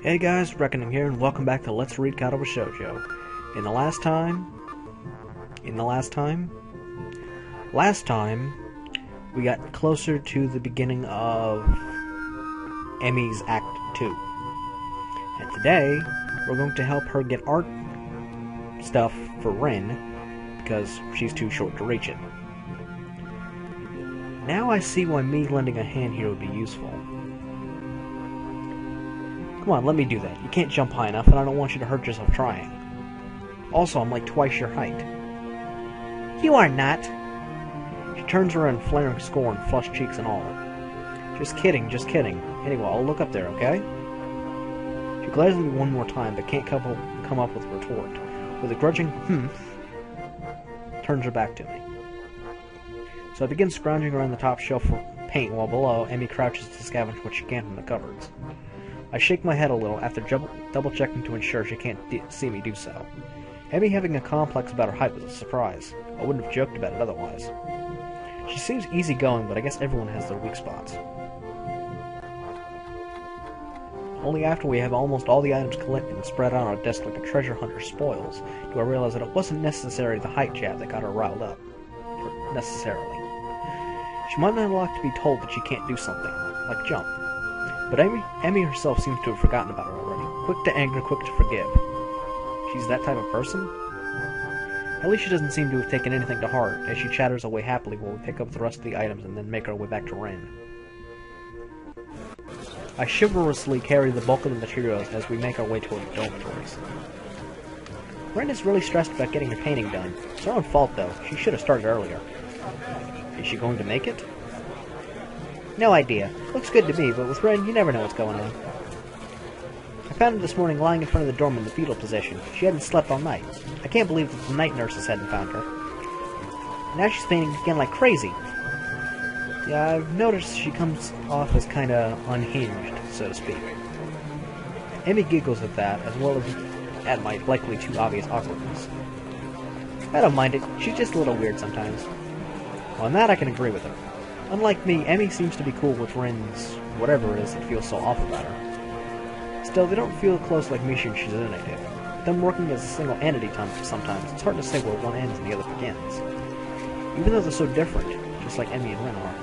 Hey guys, Reckoning here, and welcome back to Let's Read Katawa Shoujo. Last time, we got closer to the beginning of Emi's Act 2. And today, we're going to help her get art stuff for Ren, because she's too short to reach it. Now I see why me lending a hand here would be useful. Come on, let me do that. You can't jump high enough, and I don't want you to hurt yourself trying. Also, I'm like twice your height. You are not. She turns around, flaring scorn, flushed cheeks and all. Just kidding, just kidding. Anyway, I'll look up there, okay? She glares at me one more time, but can't come up with a retort. With a grudging turns her back to me. So I begin scrounging around the top shelf for paint, while below, Emi crouches to scavenge what she can from the cupboards. I shake my head a little after double-checking to ensure she can't see me do so. Emi having a complex about her height was a surprise. I wouldn't have joked about it otherwise. She seems easygoing, but I guess everyone has their weak spots. Only after we have almost all the items collected and spread out on our desk like a treasure hunter's spoils, do I realize that it wasn't necessarily the height jab that got her riled up. Necessarily. She might not like to be told that she can't do something, like jump. But Emi herself seems to have forgotten about it already. Quick to anger, quick to forgive. She's that type of person? At least she doesn't seem to have taken anything to heart, as she chatters away happily while we pick up the rest of the items and then make our way back to Ren. I chivalrously carry the bulk of the materials as we make our way toward the dormitories. Ren is really stressed about getting her painting done. It's her own fault, though. She should have started earlier. Is she going to make it? No idea. Looks good to me, but with Ren, you never know what's going on. I found her this morning lying in front of the dorm in the fetal position. She hadn't slept all night. I can't believe that the night nurses hadn't found her. Now she's painting again like crazy. Yeah, I've noticed she comes off as kinda unhinged, so to speak. Emi giggles at that, as well as at my likely too obvious awkwardness. I don't mind it. She's just a little weird sometimes. On that I can agree with her. Unlike me, Emi seems to be cool with Ren's whatever it is that feels so off about her. Still, they don't feel close like Misha and Shizune did. Them working as a single entity sometimes, it's hard to say where one ends and the other begins. Even though they're so different, just like Emi and Ren are.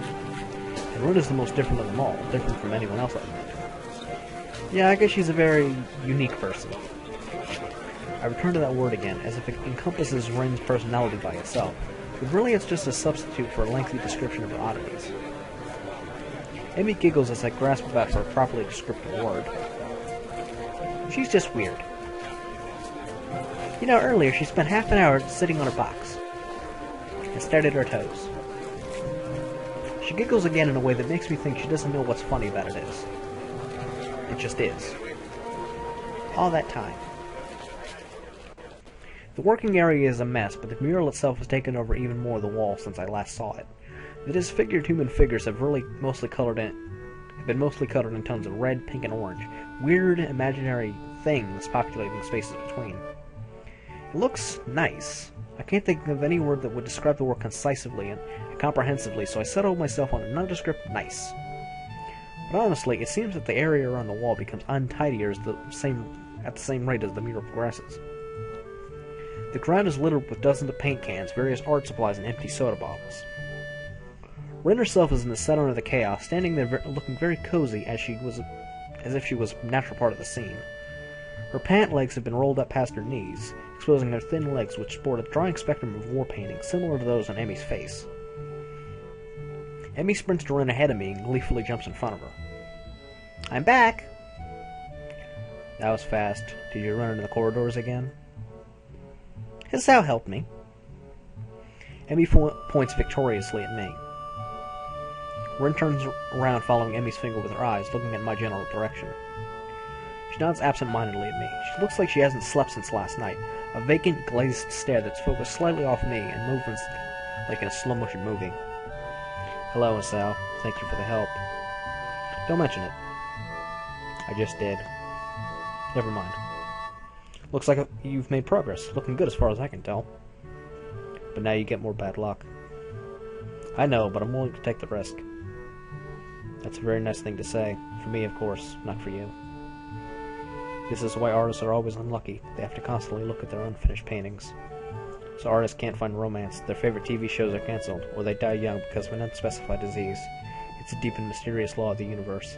And Ren is the most different of them all, different from anyone else I've met. Yeah, I guess she's a very unique person. I return to that word again, as if it encompasses Ren's personality by itself. But really it's just a substitute for a lengthy description of her oddities. Emi giggles as I grasp about for a properly descriptive word. She's just weird. You know, earlier she spent half an hour sitting on her box and stared at her toes. She giggles again in a way that makes me think she doesn't know what's funny about it is. It just is. All that time. The working area is a mess, but the mural itself has taken over even more of the wall since I last saw it. The disfigured human figures have been mostly colored in tones of red, pink, and orange. Weird, imaginary things populating the spaces between. It looks nice. I can't think of any word that would describe the work concisively and comprehensively, so I settled myself on a nondescript nice. But honestly, it seems that the area around the wall becomes untidier at the same rate as the mural progresses. The ground is littered with dozens of paint cans, various art supplies, and empty soda bottles. Ren herself is in the center of the chaos, standing there looking very cozy as if she was a natural part of the scene. Her pant legs have been rolled up past her knees, exposing her thin legs which sport a drying spectrum of war painting similar to those on Emi's face. Emi sprints to Ren ahead of me and gleefully jumps in front of her. I'm back! That was fast. Did you run into the corridors again? Has thou helped me? Emi points victoriously at me. Ren turns around following Emi's finger with her eyes, looking in my general direction. She nods absent-mindedly at me. She looks like she hasn't slept since last night, a vacant, glazed stare that's focused slightly off me and movements like in a slow-motion movie. Hello, Sal. Thank you for the help. Don't mention it. I just did. Never mind. Looks like you've made progress. Looking good as far as I can tell. But now you get more bad luck. I know, but I'm willing to take the risk. That's a very nice thing to say. For me, of course, not for you. This is why artists are always unlucky. They have to constantly look at their unfinished paintings. So artists can't find romance, their favorite TV shows are cancelled, or they die young because of an unspecified disease. It's a deep and mysterious law of the universe.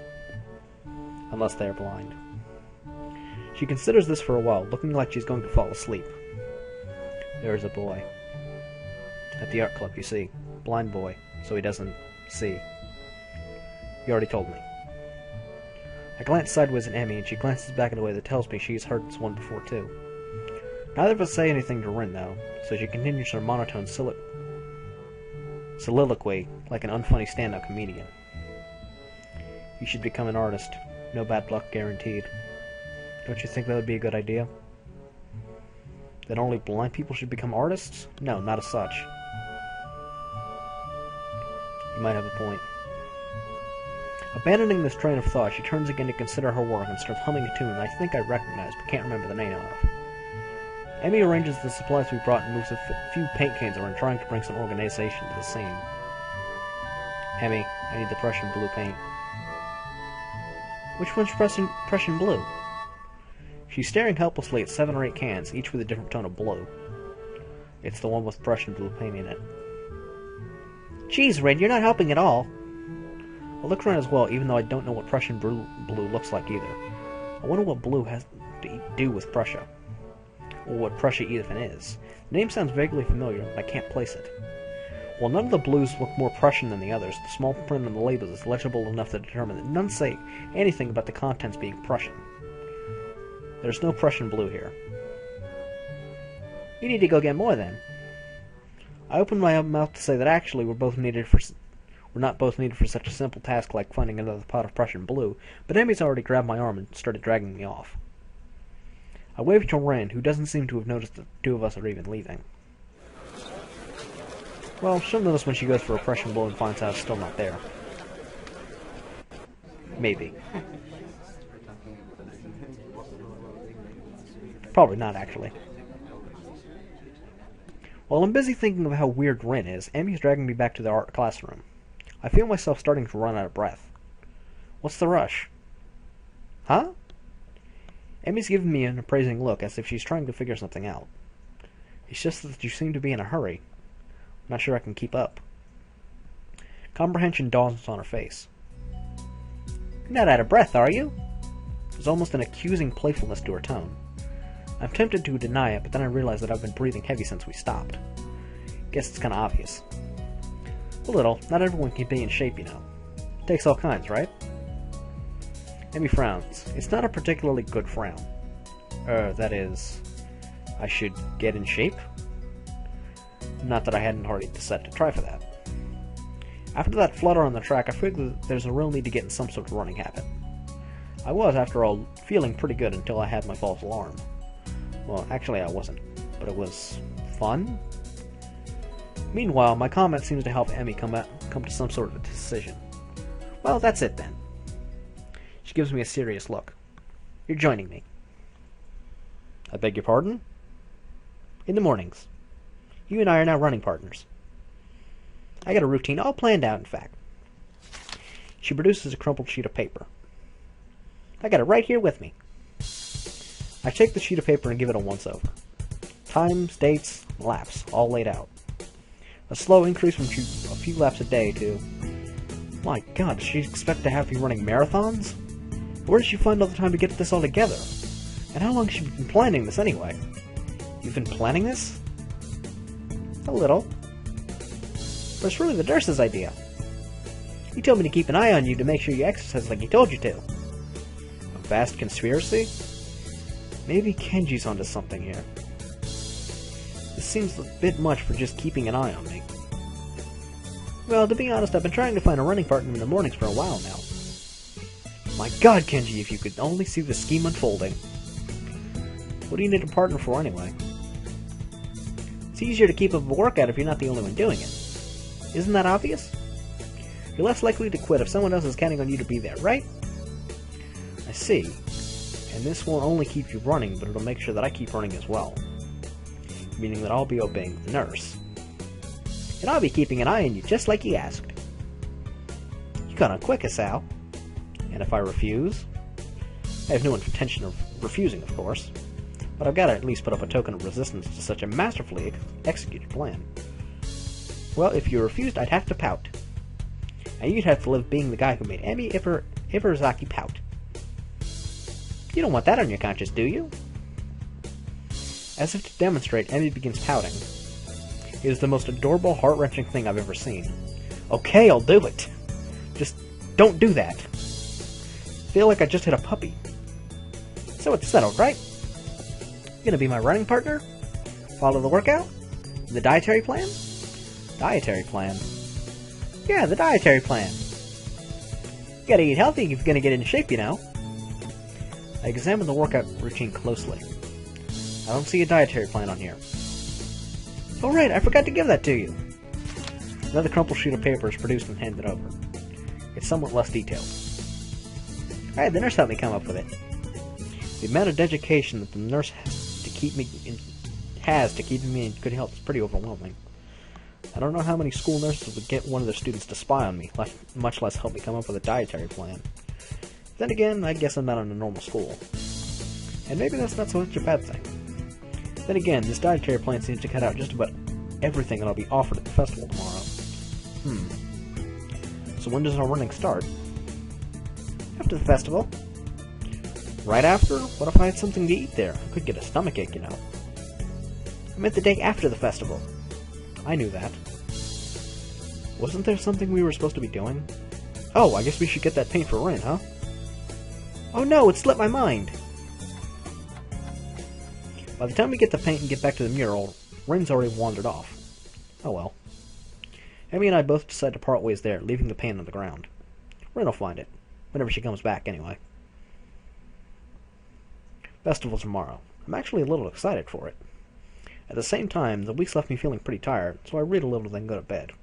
Unless they are blind. She considers this for a while, looking like she's going to fall asleep. There is a boy. At the art club, you see. Blind boy, so he doesn't see. You already told me. I glance sideways at Emmy, and she glances back in a way that tells me she's heard this one before, too. Neither of us say anything to Ren, though, so she continues her monotone soliloquy like an unfunny stand-up comedian. You should become an artist. No bad luck guaranteed. Don't you think that would be a good idea? That only blind people should become artists? No, not as such. You might have a point. Abandoning this train of thought, she turns again to consider her work and starts humming a tune I think I recognize but can't remember the name of. Emmy arranges the supplies we brought and moves a few paint cans around, trying to bring some organization to the scene. Emmy, I need the Prussian blue paint. Which one's Prussian blue? She's staring helplessly at 7 or 8 cans, each with a different tone of blue. It's the one with Prussian blue paint in it. Geez, Red, you're not helping at all. I'll look around as well, even though I don't know what Prussian blue looks like either. I wonder what blue has to do with Prussia. Or what Prussia even is. The name sounds vaguely familiar, but I can't place it. While none of the blues look more Prussian than the others, the small print on the labels is legible enough to determine that none say anything about the contents being Prussian. There's no Prussian blue here. You need to go get more, then. I opened my mouth to say that actually we're not both needed for such a simple task like finding another pot of Prussian blue, but Emmy's already grabbed my arm and started dragging me off. I waved to Ren, who doesn't seem to have noticed the 2 of us are even leaving. Well, she'll notice when she goes for a Prussian blue and finds out it's still not there. Maybe. Probably not, actually. While I'm busy thinking of how weird Ren is, Emmy's dragging me back to the art classroom. I feel myself starting to run out of breath. What's the rush? Huh? Emmy's giving me an appraising look, as if she's trying to figure something out. It's just that you seem to be in a hurry. I'm not sure I can keep up. Comprehension dawns on her face. You're not out of breath, are you? There's almost an accusing playfulness to her tone. I'm tempted to deny it, but then I realize that I've been breathing heavy since we stopped. Guess it's kinda obvious. A little. Not everyone can be in shape, you know. Takes all kinds, right? Emmy frowns. It's not a particularly good frown. That is... I should get in shape? Not that I hadn't already decided to try for that. After that flutter on the track, I figured that there's a real need to get in some sort of running habit. I was, after all, feeling pretty good until I had my false alarm. Well, actually I wasn't, but it was fun? Meanwhile, my comment seems to help Emmy come to some sort of a decision. Well, that's it then. She gives me a serious look. You're joining me. I beg your pardon? In the mornings. You and I are now running partners. I got a routine all planned out, in fact. She produces a crumpled sheet of paper. I got it right here with me. I take the sheet of paper and give it a once-over. Times, dates, laps, all laid out. A slow increase from a few laps a day to... My God, does she expect to have me running marathons? Where does she find all the time to get this all together? And how long has she been planning this anyway? You've been planning this? A little. But it's really the nurse's idea. He told me to keep an eye on you to make sure you exercise like he told you to. A vast conspiracy? Maybe Kenji's onto something here. This seems a bit much for just keeping an eye on me. Well, to be honest, I've been trying to find a running partner in the mornings for a while now. My God, Kenji, if you could only see the scheme unfolding. What do you need a partner for anyway? It's easier to keep up a workout if you're not the only one doing it. Isn't that obvious? You're less likely to quit if someone else is counting on you to be there, right? I see. And this won't only keep you running, but it'll make sure that I keep running as well. Meaning that I'll be obeying the nurse. And I'll be keeping an eye on you just like you asked. You got on quick, Sal. And if I refuse? I have no intention of refusing, of course, but I've got to at least put up a token of resistance to such a masterfully executed plan. Well, if you refused, I'd have to pout. And you'd have to live being the guy who made Emi Ibarazaki pout. You don't want that on your conscience, do you? As if to demonstrate, Emi begins pouting. It is the most adorable, heart-wrenching thing I've ever seen. Okay, I'll do it. Just don't do that. Feel like I just hit a puppy. So it's settled, right? You gonna be my running partner? Follow the workout? The dietary plan? Dietary plan? Yeah, the dietary plan. You gotta eat healthy if you're gonna get in shape, you know. I examined the workout routine closely. I don't see a dietary plan on here. Oh right, I forgot to give that to you. Another crumpled sheet of paper is produced and handed over. It's somewhat less detailed. I had the nurse help me come up with it. The amount of dedication that the nurse has to keep me in good health is pretty overwhelming. I don't know how many school nurses would get one of their students to spy on me, much less help me come up with a dietary plan. Then again, I guess I'm not in a normal school. And maybe that's not so much a bad thing. Then again, this dietary plan seems to cut out just about everything that'll be offered at the festival tomorrow. So when does our running start? After the festival. Right after? What if I had something to eat there? I could get a stomachache, you know. I meant the day after the festival. I knew that. Wasn't there something we were supposed to be doing? Oh, I guess we should get that paint for Ren, huh? Oh no, it slipped my mind! By the time we get the paint and get back to the mural, Ren's already wandered off. Oh well. Emi and I both decide to part ways there, leaving the paint on the ground. Ren will find it. Whenever she comes back, anyway. Festival tomorrow. I'm actually a little excited for it. At the same time, the week's left me feeling pretty tired, so I read a little then go to bed.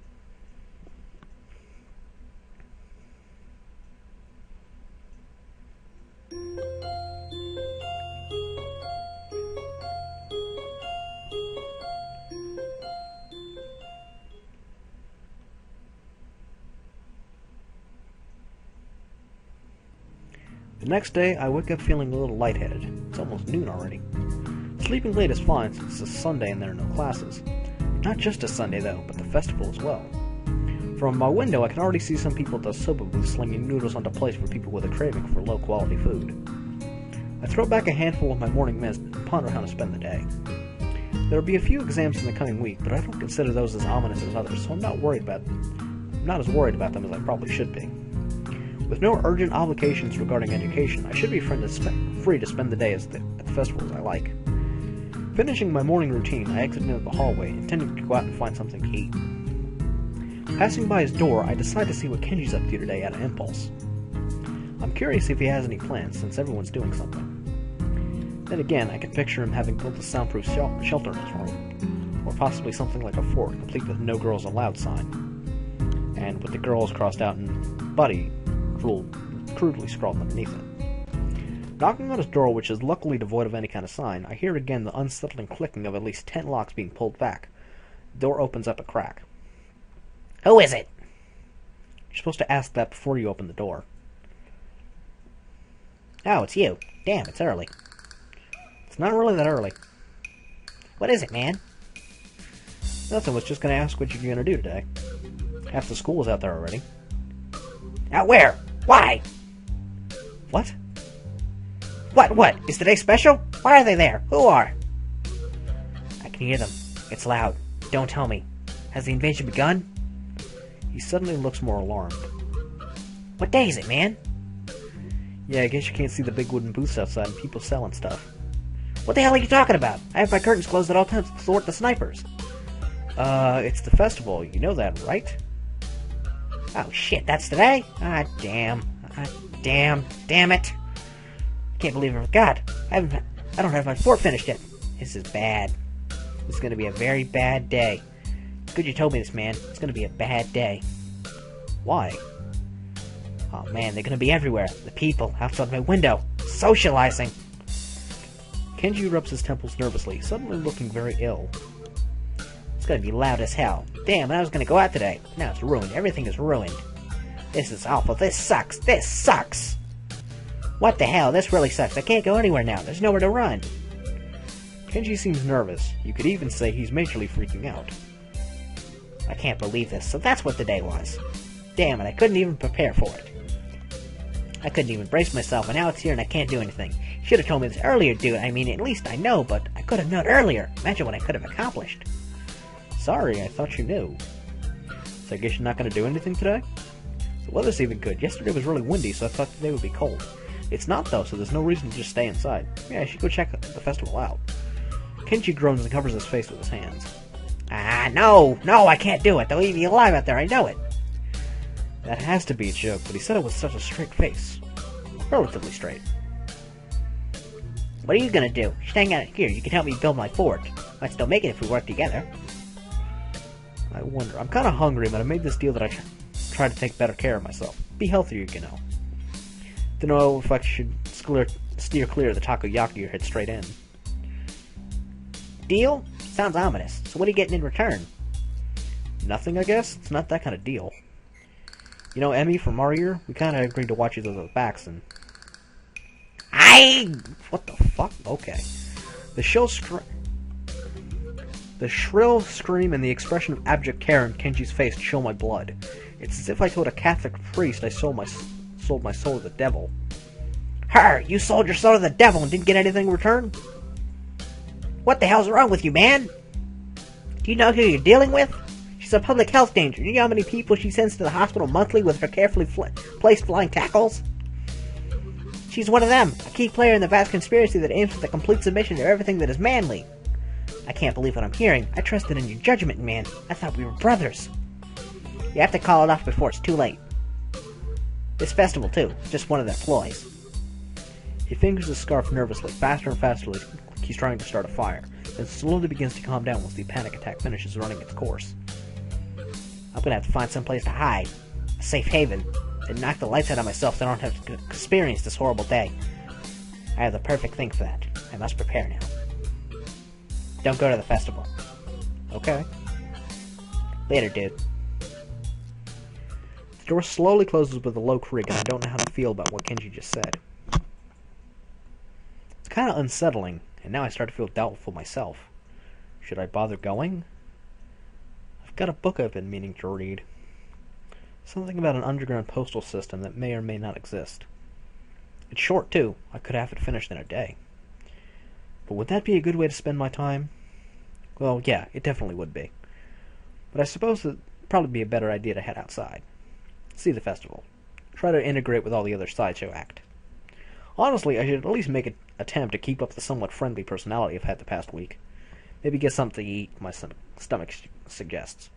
The next day, I wake up feeling a little lightheaded. It's almost noon already. Sleeping late is fine since it's a Sunday and there are no classes. Not just a Sunday though, but the festival as well. From my window, I can already see some people at the soba booth slinging noodles onto plates for people with a craving for low-quality food. I throw back a handful of my morning mist and ponder how to spend the day. There will be a few exams in the coming week, but I don't consider those as ominous as others, so I'm not as worried about them as I probably should be. With no urgent obligations regarding education, I should be free to spend the day at the festival as I like. Finishing my morning routine, I exit into the hallway, intending to go out and find something to eat. Passing by his door, I decide to see what Kenji's up to today out of impulse. I'm curious if he has any plans, since everyone's doing something. Then again, I can picture him having built a soundproof shelter in his room, or possibly something like a fort, complete with "No Girls Allowed" sign, and with the girls crossed out and "Buddy" crudely scrawled underneath it. Knocking on his door, which is luckily devoid of any kind of sign, I hear again the unsettling clicking of at least 10 locks being pulled back. The door opens up a crack. Who is it? You're supposed to ask that before you open the door. Oh, it's you. Damn, it's early. It's not really that early. What is it, man? Nothing, was just going to ask what you're going to do today. Half the school is out there already. Out where? Why? What? What? Is today special? Why are they there? Who are? I can hear them. It's loud. Don't tell me. Has the invasion begun? He suddenly looks more alarmed. What day is it, man? Yeah, I guess you can't see the big wooden booths outside and people selling stuff. What the hell are you talking about? I have my curtains closed at all times to thwart the snipers. It's the festival. You know that, right? Oh, shit, that's today? Ah, damn. Damn it. Can't believe I forgot. I don't have my fort finished yet. This is bad. This is going to be a very bad day. Good you told me this, man. It's going to be a bad day. Why? Oh, man, they're going to be everywhere. The people, outside my window, socializing. Kenji rubs his temples nervously, suddenly looking very ill. It's going to be loud as hell. Damn, I was going to go out today. Now it's ruined. Everything is ruined. This is awful. This sucks. What the hell? This really sucks. I can't go anywhere now. There's nowhere to run. Kenji seems nervous. You could even say he's majorly freaking out. I can't believe this. So that's what the day was. Damn it, I couldn't even prepare for it. I couldn't even brace myself, and now it's here and I can't do anything. Should have told me this earlier, dude. I mean, at least I know, but I could have known earlier. Imagine what I could have accomplished. Sorry, I thought you knew. So I guess you're not going to do anything today? The weather's even good. Yesterday was really windy, so I thought today would be cold. It's not, though, so there's no reason to just stay inside. Yeah, I should go check the festival out. Kenji groans and covers his face with his hands. Ah, no! No, I can't do it! They'll eat me alive out there, I know it! That has to be a joke, but he said it with such a straight face. Relatively straight. What are you gonna do? Just hang out here, you can help me build my fort. Might still make it if we work together. I wonder. I'm kinda hungry, but I made this deal that I try to take better care of myself. Be healthier, you know. Don't know if I should steer clear of the takoyaki or head straight in. Deal? Sounds ominous. So what are you getting in return? Nothing, I guess? It's not that kind of deal. You know, Emmy from Mario, we kinda agreed to watch each other's backs and... What the fuck? Okay. The shrill scream and the expression of abject terror in Kenji's face chill my blood. It's as if I told a Catholic priest I sold my soul to the devil. Her! You sold your soul to the devil and didn't get anything in return? What the hell's wrong with you, man? Do you know who you're dealing with? She's a public health danger. You know how many people she sends to the hospital monthly with her carefully placed flying tackles? She's one of them, a key player in the vast conspiracy that aims for the complete submission to everything that is manly. I can't believe what I'm hearing. I trusted in your judgment, man. I thought we were brothers. You have to call it off before it's too late. This festival, too. It's just one of their ploys. He fingers his scarf nervously, faster and faster, like he's trying to start a fire, then slowly begins to calm down once the panic attack finishes running its course. I'm gonna have to find some place to hide. A safe haven. And knock the lights out of myself so I don't have to experience this horrible day. I have the perfect thing for that. I must prepare now. Don't go to the festival. Okay. Later, dude. The door slowly closes with a low creak, and I don't know how to feel about what Kenji just said. It's kind of unsettling, and now I start to feel doubtful myself. Should I bother going? I've got a book I've been meaning to read. Something about an underground postal system that may or may not exist. It's short, too. I could have it finished in a day. But would that be a good way to spend my time? Well, yeah, it definitely would be. But I suppose it'd probably be a better idea to head outside. See the festival. Try to integrate with all the other sideshow act. Honestly, I should at least make an attempt to keep up the somewhat friendly personality I've had the past week. Maybe get something to eat, my stomach suggests.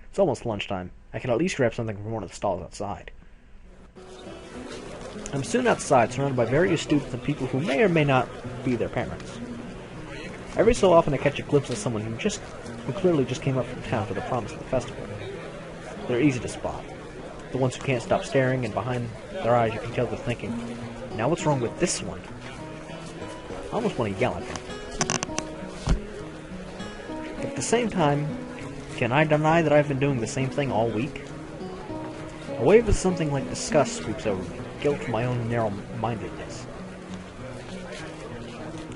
It's almost lunchtime. I can at least grab something from one of the stalls outside. I'm soon outside, surrounded by various students and people who may or may not be their parents. Every so often I catch a glimpse of someone who clearly just came up from town for the promise of the festival. They're easy to spot. The ones who can't stop staring, and behind their eyes you can tell they're thinking, now what's wrong with this one? I almost want to yell at them. But at the same time, can I deny that I've been doing the same thing all week? A wave of something like disgust sweeps over me, guilt for my own narrow-mindedness.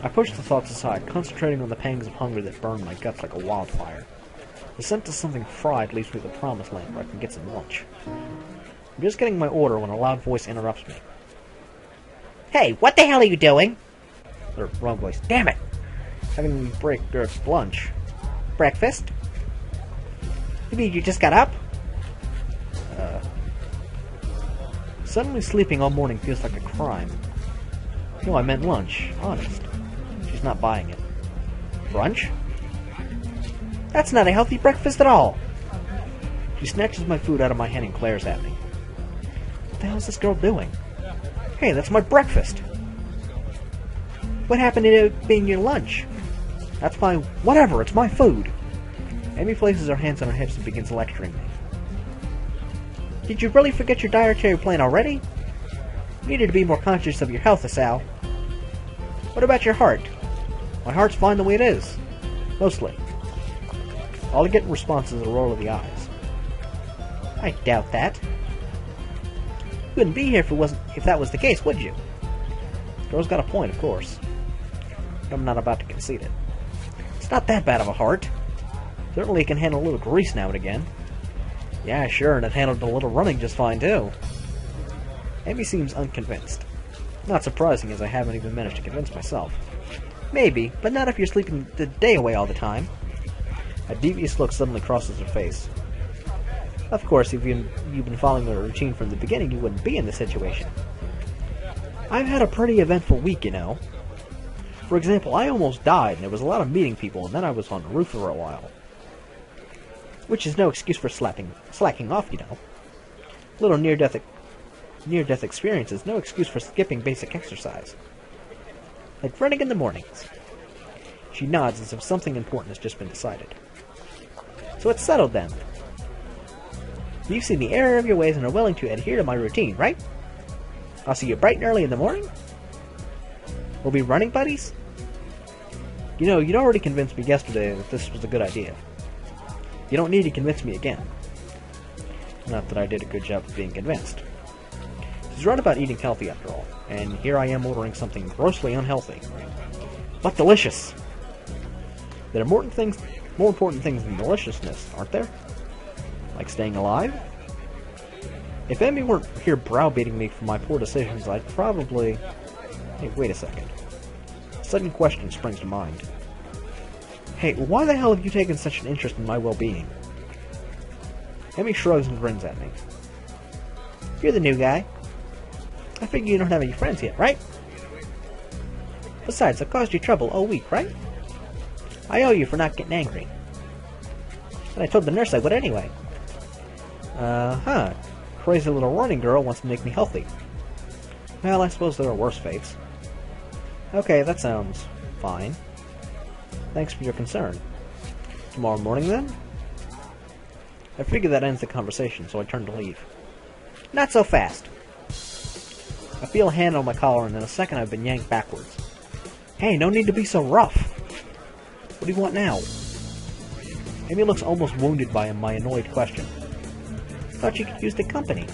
I push the thoughts aside, concentrating on the pangs of hunger that burn my guts like a wildfire. The scent of something fried leads me to the promised land where I can get some lunch. I'm just getting my order when a loud voice interrupts me. Hey, what the hell are you doing? Or, wrong voice. Damn it! Having lunch. Breakfast? You mean you just got up? Suddenly sleeping all morning feels like a crime. No, I meant lunch. Honest. She's not buying it. Brunch? That's not a healthy breakfast at all! She snatches my food out of my hand and glares at me. What the hell is this girl doing? Hey, that's my breakfast! What happened to it being your lunch? That's my... whatever, it's my food! Amy places her hands on her hips and begins lecturing me. Did you really forget your dietary plan already? You needed to be more conscious of your health, Asal. What about your heart? My heart's fine the way it is. Mostly. All I get in response is a roll of the eyes. I doubt that. You wouldn't be here if that was the case, would you? Girl's got a point, of course. But I'm not about to concede it. It's not that bad of a heart. Certainly it can handle a little grease now and again. Yeah, sure, and it handled a little running just fine, too. Amy seems unconvinced. Not surprising, as I haven't even managed to convince myself. Maybe, but not if you're sleeping the day away all the time. A devious look suddenly crosses her face. Of course, if you've been following the routine from the beginning, you wouldn't be in this situation. I've had a pretty eventful week, you know. For example, I almost died, and there was a lot of meeting people, and then I was on the roof for a while. Which is no excuse for slacking off, you know. Little near-death experience is no excuse for skipping basic exercise. Like running in the mornings. She nods as if something important has just been decided. So it's settled then. You've seen the error of your ways and are willing to adhere to my routine, right? I'll see you bright and early in the morning? We'll be running buddies? You know, you'd already convinced me yesterday that this was a good idea. You don't need to convince me again. Not that I did a good job of being convinced. She's right about eating healthy after all, and here I am ordering something grossly unhealthy. But delicious! There are more important things than deliciousness, aren't there? Like staying alive? If Emmy weren't here browbeating me for my poor decisions, I'd probably... Hey, wait a second. A sudden question springs to mind. Hey, why the hell have you taken such an interest in my well-being? Emmy shrugs and grins at me. You're the new guy. I figure you don't have any friends yet, right? Besides, I've caused you trouble all week, right? I owe you for not getting angry. And I told the nurse I would anyway. Crazy little running girl wants to make me healthy. Well, I suppose there are worse fates. Okay, that sounds fine. Thanks for your concern. Tomorrow morning, then? I figure that ends the conversation, so I turn to leave. Not so fast. I feel a hand on my collar, and in a second I've been yanked backwards. Hey, no need to be so rough. What do you want now? Amy looks almost wounded by my annoyed question. Thought you could use the company.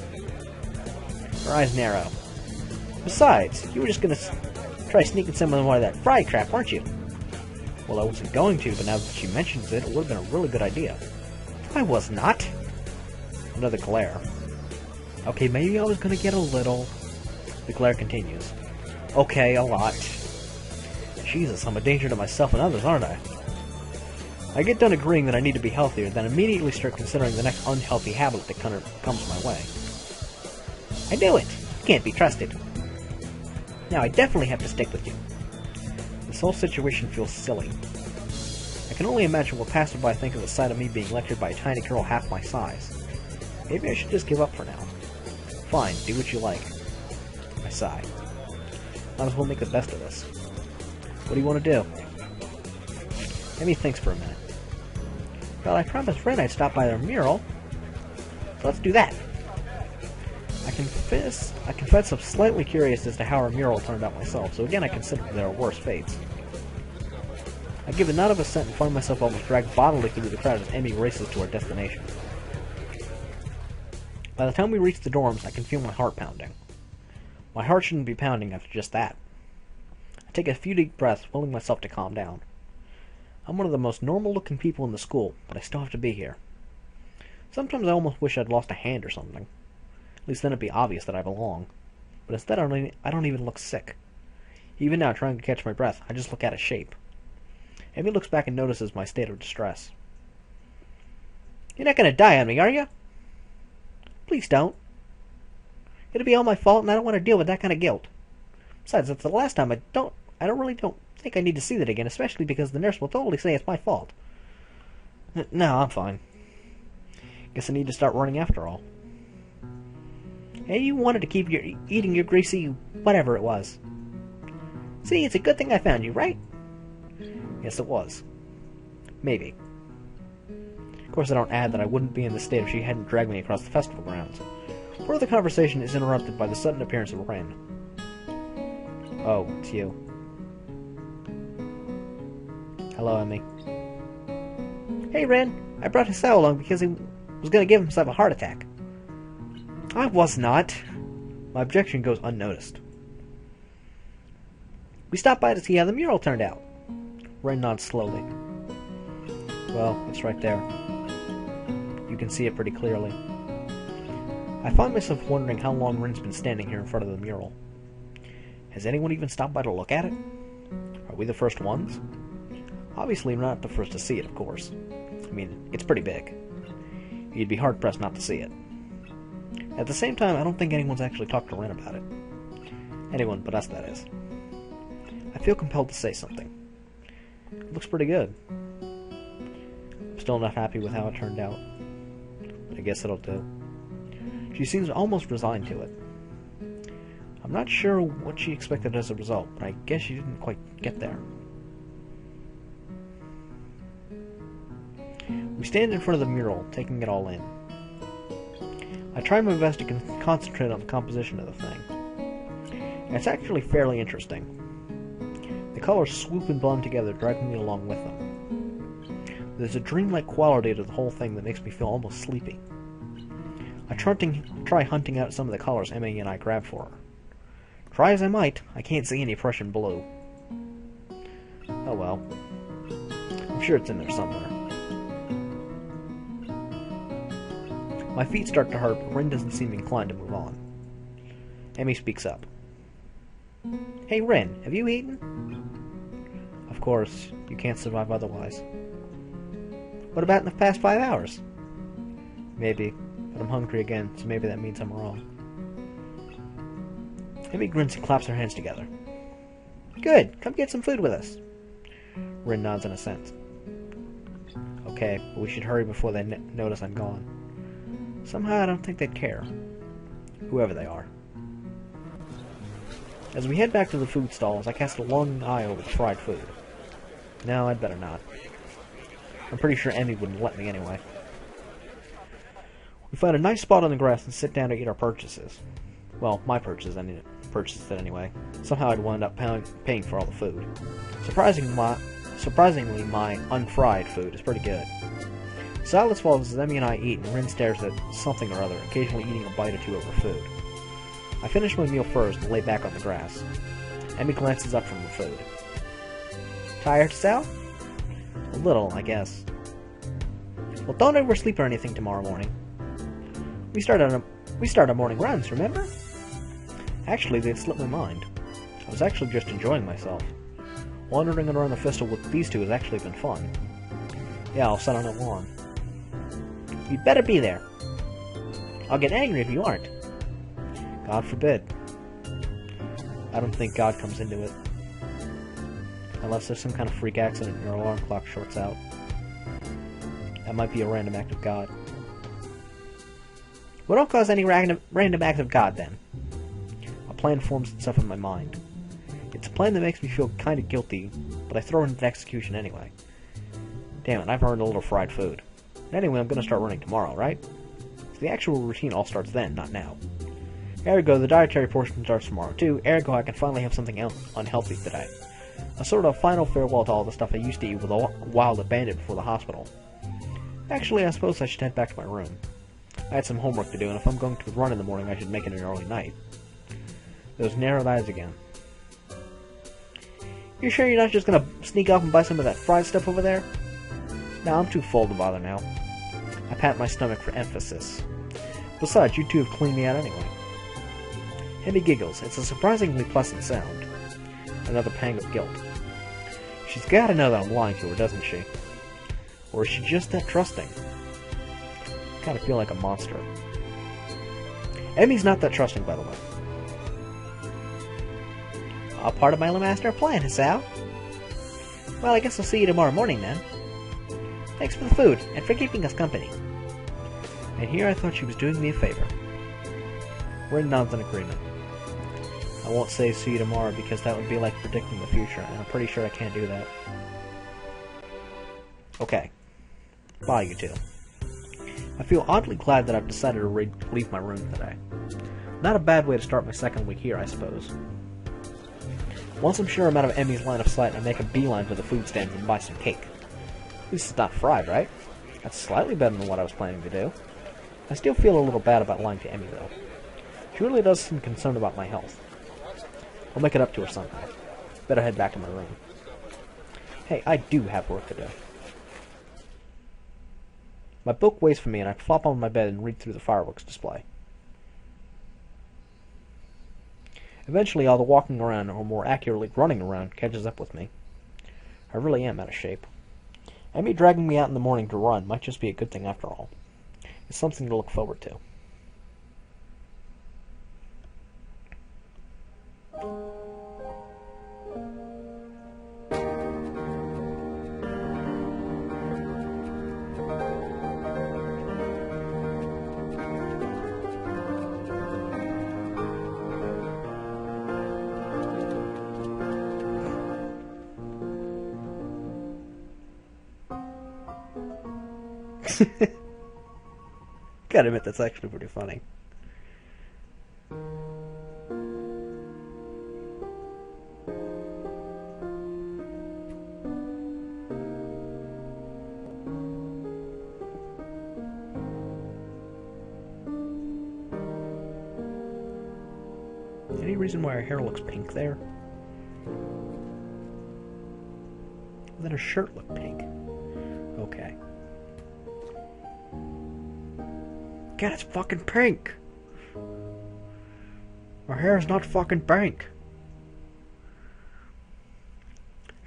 Her eyes narrow. Besides, you were just gonna try sneaking some more of that fry crap, weren't you? Well, I wasn't going to, but now that she mentions it, it would have been a really good idea. I was not. Another glare. Okay, maybe I was gonna get a little. The glare continues. Okay, a lot. Jesus, I'm a danger to myself and others, aren't I? I get done agreeing that I need to be healthier, then immediately start considering the next unhealthy habit that comes my way. I knew it! You can't be trusted. Now I definitely have to stick with you. This whole situation feels silly. I can only imagine what passerby think of the sight of me being lectured by a tiny girl half my size. Maybe I should just give up for now. Fine, do what you like. I sigh. Might as well make the best of this. What do you want to do? Amy thinks for a minute. Well, I promised Ren I'd stop by their mural. So let's do that. I confess I'm slightly curious as to how our mural turned out myself, so again I consider there are worse fates. I give a nod of assent and find myself almost dragged bodily through the crowd as Amy races to our destination. By the time we reach the dorms, I can feel my heart pounding. My heart shouldn't be pounding after just that. I take a few deep breaths, willing myself to calm down. I'm one of the most normal-looking people in the school, but I still have to be here. Sometimes I almost wish I'd lost a hand or something. At least then it'd be obvious that I belong. But instead I don't even look sick. Even now, trying to catch my breath, I just look out of shape. Amy looks back and notices my state of distress. You're not going to die on me, are you? Please don't. It'll be all my fault, and I don't want to deal with that kind of guilt. Besides, that's the last time I don't really think I need to see that again, especially because the nurse will totally say it's my fault. No, I'm fine. Guess I need to start running after all. Hey, you wanted to keep eating your greasy whatever it was. See, it's a good thing I found you, right? Yes, it was. Maybe. Of course, I don't add that I wouldn't be in this state if she hadn't dragged me across the festival grounds. Further conversation is interrupted by the sudden appearance of Ren. Oh, it's you. Hello, Emmy. Hey, Ren. I brought Hisao along because he was going to give himself a heart attack. I was not. My objection goes unnoticed. We stopped by to see how the mural turned out. Ren nods slowly. Well, it's right there. You can see it pretty clearly. I find myself wondering how long Ren's been standing here in front of the mural. Has anyone even stopped by to look at it? Are we the first ones? Obviously, we're not the first to see it, of course. I mean, it's pretty big. You'd be hard-pressed not to see it. At the same time, I don't think anyone's actually talked to Ren about it. Anyone but us, that is. I feel compelled to say something. It looks pretty good. I'm still not happy with how it turned out. But I guess it'll do. She seems almost resigned to it. I'm not sure what she expected as a result, but I guess she didn't quite get there. We stand in front of the mural, taking it all in. I try my best to concentrate on the composition of the thing. And it's actually fairly interesting. The colors swoop and blend together, dragging me along with them. There's a dreamlike quality to the whole thing that makes me feel almost sleepy. I try hunting out some of the colors Emmy and I grabbed for her. Try as I might, I can't see any Prussian blue. Oh well. I'm sure it's in there somewhere. My feet start to hurt, but Ren doesn't seem inclined to move on. Emmy speaks up. Hey Ren, have you eaten? Of course, you can't survive otherwise. What about in the past 5 hours? Maybe, but I'm hungry again, so maybe that means I'm wrong. Emmy grins and claps her hands together. Good, come get some food with us. Ren nods in assent. Okay, but we should hurry before they notice I'm gone. Somehow I don't think they'd care. Whoever they are. As we head back to the food stalls, I cast a longing eye over the fried food. No, I'd better not. I'm pretty sure Emmy wouldn't let me anyway. We find a nice spot on the grass and sit down to eat our purchases. Well, my purchases anyway. Somehow I'd wound up paying for all the food. Surprisingly, my unfried food is pretty good. Silence falls as Emmy and I eat, and Ren stares at something or other, occasionally eating a bite or two of her food. I finish my meal first and lay back on the grass. Emmy glances up from her food. Tired, Sal? A little, I guess. Well, don't oversleep or anything tomorrow morning. We start our morning runs, remember? Actually, they'd slipped my mind. I was actually just enjoying myself. Wandering around the festival with these two has actually been fun. Yeah, I'll sit on the lawn. You'd better be there. I'll get angry if you aren't. God forbid. I don't think God comes into it. Unless there's some kind of freak accident and your alarm clock shorts out. That might be a random act of God. Well, don't cause any random act of God, then. A plan forms itself in my mind. It's a plan that makes me feel kind of guilty, but I throw it into execution anyway. Damn it, I've earned a little fried food. Anyway, I'm going to start running tomorrow, right? So the actual routine all starts then, not now. Ergo, the dietary portion starts tomorrow too. Ergo, I can finally have something unhealthy today. A sort of final farewell to all the stuff I used to eat with a wild abandon before the hospital. Actually, I suppose I should head back to my room. I had some homework to do, and if I'm going to run in the morning, I should make it an early night. Those narrowed eyes again. You sure you're not just going to sneak off and buy some of that fried stuff over there? No, I'm too full to bother now. I pat my stomach for emphasis. Besides, you two have cleaned me out anyway. Emmy giggles. It's a surprisingly pleasant sound. Another pang of guilt. She's got to know that I'm lying to her, doesn't she? Or is she just that trusting? I kind of feel like a monster. Emmy's not that trusting, by the way. All part of my master plan, Sal. Well, I guess I'll see you tomorrow morning, then. Thanks for the food, and for keeping us company. And here I thought she was doing me a favor. Ren nods in agreement. I won't say see you tomorrow because that would be like predicting the future, and I'm pretty sure I can't do that. Okay. Bye, you two. I feel oddly glad that I've decided to leave my room today. Not a bad way to start my second week here, I suppose. Once I'm sure I'm out of Emmy's line of sight, I make a beeline for the food stands and buy some cake. At least it's not fried, right? That's slightly better than what I was planning to do. I still feel a little bad about lying to Emmy, though. She really does seem concerned about my health. I'll make it up to her somehow. Better head back to my room. Hey, I do have work to do. My book waits for me, and I flop on my bed and read through the fireworks display. Eventually, all the walking around, or more accurately, running around, catches up with me. I really am out of shape. Amy dragging me out in the morning to run might just be a good thing after all. It's something to look forward to. Gotta admit, that's actually pretty funny. Any reason why her hair looks pink there? Then her shirt looked pink. Okay. God, it's fucking pink! Her hair is not fucking pink!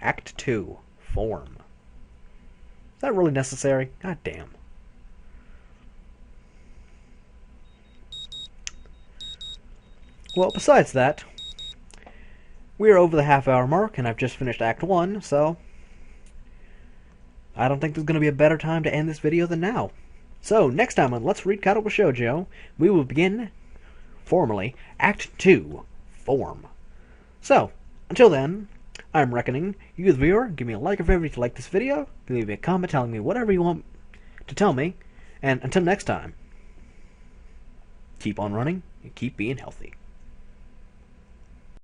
Act 2. Form. Is that really necessary? God damn. Well, besides that, we are over the half-hour mark, and I've just finished Act 1, so I don't think there's going to be a better time to end this video than now. So, next time on Let's Read Katawa Shoujo, we will begin, formally, Act 2, Form. So, until then, I'm Reckoning. You, the viewer, give me a like or favorite if you like this video, leave me a comment telling me whatever you want to tell me, and until next time, keep on running and keep being healthy.